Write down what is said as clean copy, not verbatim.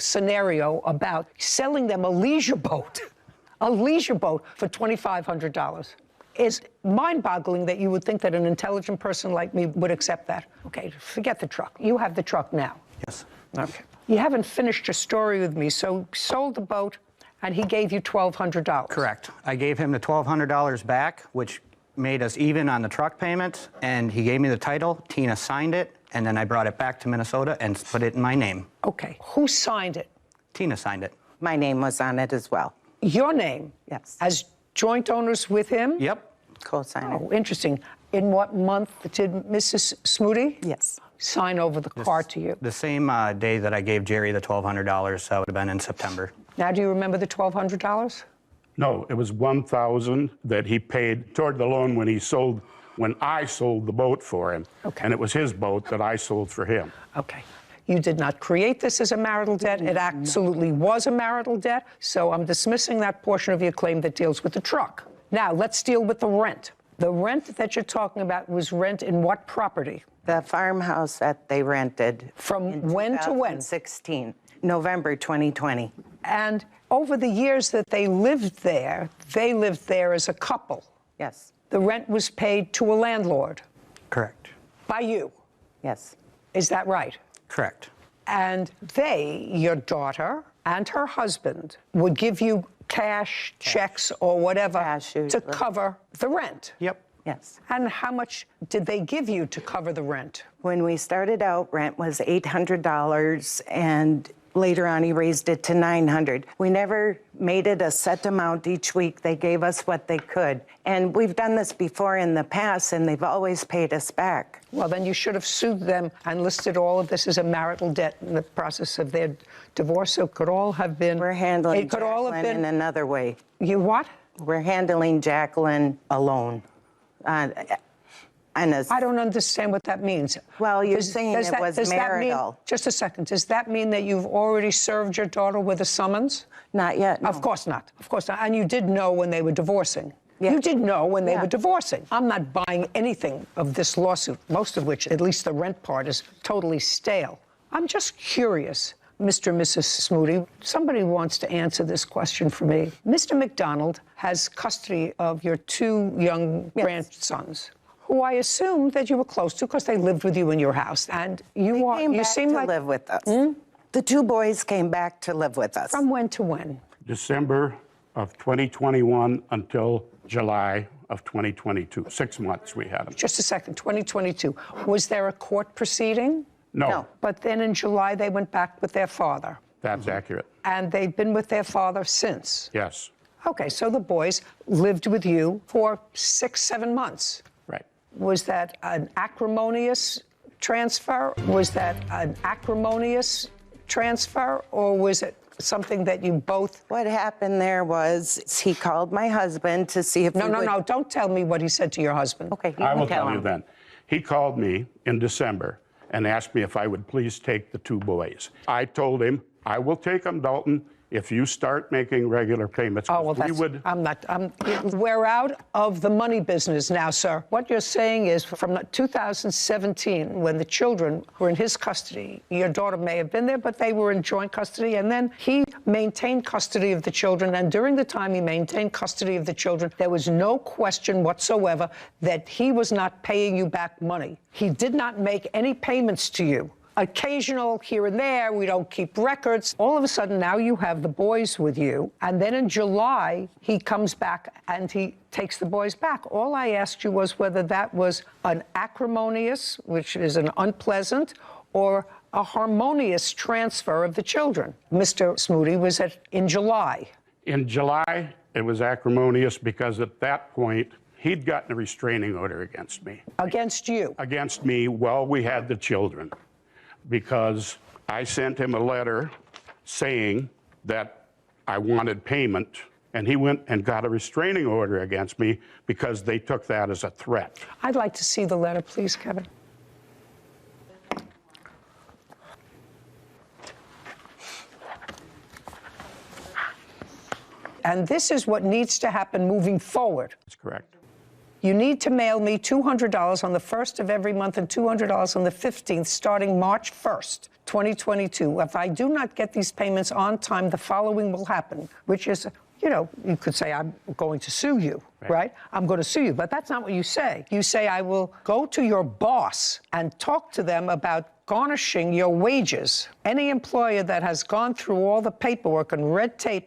scenario about selling them a leisure boat, a leisure boat for $2,500. It's mind-boggling that you would think that an intelligent person like me would accept that. Okay, forget the truck. You have the truck now. Yes. Okay. You haven't finished your story with me, so you sold the boat, and he gave you $1,200. Correct. I gave him the $1,200 back, which made us even on the truck payment, and he gave me the title. Tina signed it, and then I brought it back to Minnesota and put it in my name. Okay. Who signed it? Tina signed it. My name was on it as well. Your name? Yes. As joint owners with him? Yep. Co-signer. Oh, interesting. In what month did Mrs. Smoody? Yes. Sign over the car to you? The same day that I gave Jerry the $1,200, that would have been in September. Now, do you remember the $1,200? No, it was $1,000 that he paid toward the loan when I sold the boat for him. Okay. And it was his boat that I sold for him. Okay. You did not create this as a marital debt. It absolutely was a marital debt. So I'm dismissing that portion of your claim that deals with the truck. Now, let's deal with the rent. The rent that you're talking about was rent in what property? The farmhouse that they rented. From when to when? 2016, November 2020. And over the years that they lived there as a couple. Yes. The rent was paid to a landlord. Correct. By you. Yes. Is that right? Correct. And they, your daughter and her husband, would give you cash, checks, or whatever Cash, to usually. cover the rent. Yep. Yes. And how much did they give you to cover the rent? When we started out, rent was $800, and later on he raised it to $900. We never made it a set amount each week. They gave us what they could. And we've done this before in the past, and they've always paid us back. Well, then you should have sued them and listed all of this as a marital debt in the process of their divorce. So it could all have been... We're handling it could all have Jacqueline been, in another way. You what? We're handling Jacqueline alone. I don't understand what that means. Well, you're saying it was marital. Just a second. Does that mean that you've already served your daughter with a summons? Not yet, no. Of course not. Of course not. And you did know when they were divorcing. Yeah. You did know when they Yeah. were divorcing. I'm not buying anything of this lawsuit, most of which, at least the rent part, is totally stale. I'm just curious, Mr. and Mrs. Smoody. Somebody wants to answer this question for me. Mr. McDonald has custody of your two young grandsons, who I assume that you were close to because they lived with you in your house. And you seem to like live with us. The two boys came back to live with us. From when to when? December of 2021 until July of 2022. 6 months we had them. Just a second, 2022. Was there a court proceeding? No, But then in July, they went back with their father. that's accurate. And they've been with their father since. Yes, Okay, so the boys lived with you for 6, 7 months. right. Was that an acrimonious transfer? Was that an acrimonious transfer? Or was it something that you both... What happened there was he called my husband to see if No, don't tell me what he said to your husband. Okay, I will tell you him. then. He called me in December and asked me if I would please take the two boys. I told him, I will take them, Dalton, if you start making regular payments. Oh, well, we're out of the money business now, sir. What you're saying is from 2017, when the children were in his custody, your daughter may have been there, but they were in joint custody, and then he maintained custody of the children, and during the time he maintained custody of the children, there was no question whatsoever that he was not paying you back money. He did not make any payments to you. Occasional here and there, we don't keep records. All of a sudden, now you have the boys with you, and then in July, he comes back and he takes the boys back. All I asked you was whether that was an acrimonious, which is an unpleasant, or a harmonious transfer of the children. Mr. Smoody was in July. In July, it was acrimonious because at that point, he'd gotten a restraining order against me. Against you? Against me while we had the children, because I sent him a letter saying that I wanted payment, and he went and got a restraining order against me because they took that as a threat. I'd like to see the letter, please, Kevin. And this is what needs to happen moving forward. That's correct. You need to mail me $200 on the 1st of every month and $200 on the 15th, starting March 1st, 2022. If I do not get these payments on time, the following will happen, which is, you know, you could say, I'm going to sue you, right? I'm going to sue you, but that's not what you say. You say, I will go to your boss and talk to them about garnishing your wages. Any employer that has gone through all the paperwork and red tape